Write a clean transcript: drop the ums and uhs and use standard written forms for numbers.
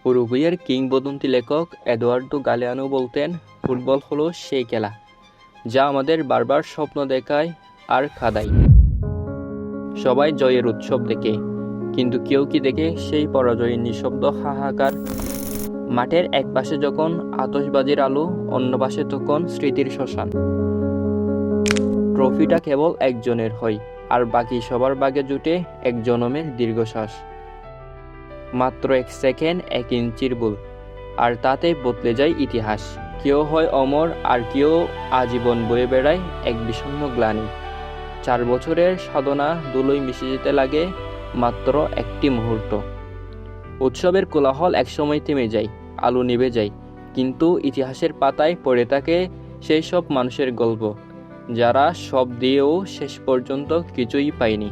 উরুগুয়ের কিংবদন্তি লেখক এদুয়ার্দো গালেয়ানো বলতেন, ফুটবল হলো সেই খেলা যা আমাদের বারবার স্বপ্ন দেখায় আর কাঁদায়। সবাই জয়ের উৎসব দেখে, কিন্তু কেউ কি দেখে সেই পরাজয়ের নিঃশব্দ হাহাকার? মাঠের এক পাশে যখন আতশবাজির আলো, অন্য পাশে তখন স্মৃতির শ্মশান। ট্রফিটা কেবল একজনের হয়, আর বাকি সবার ভাগে জুটে এক জনমের দীর্ঘশ্বাস। মাত্র 1 সেকেন্ড, 1 ইঞ্চির ভুল, আর তাতে বদলে যায় ইতিহাস। কেউ হয় অমর, আর কেউ আজীবন বয়ে বেড়ায় এক বিষণ্ণ গ্লানি। 4 বছরের সাধনা ধুলোয় মিশে যেতে লাগে মাত্র একটি মুহূর্ত। উৎসবের কোলাহল একসময় থেমে যায়, আলো নিভে যায়, কিন্তু ইতিহাসের পাতায় পড়ে থাকে সেই সব মানুষের গল্প, যারা সব দিয়েও শেষ পর্যন্ত কিছুই পায়নি।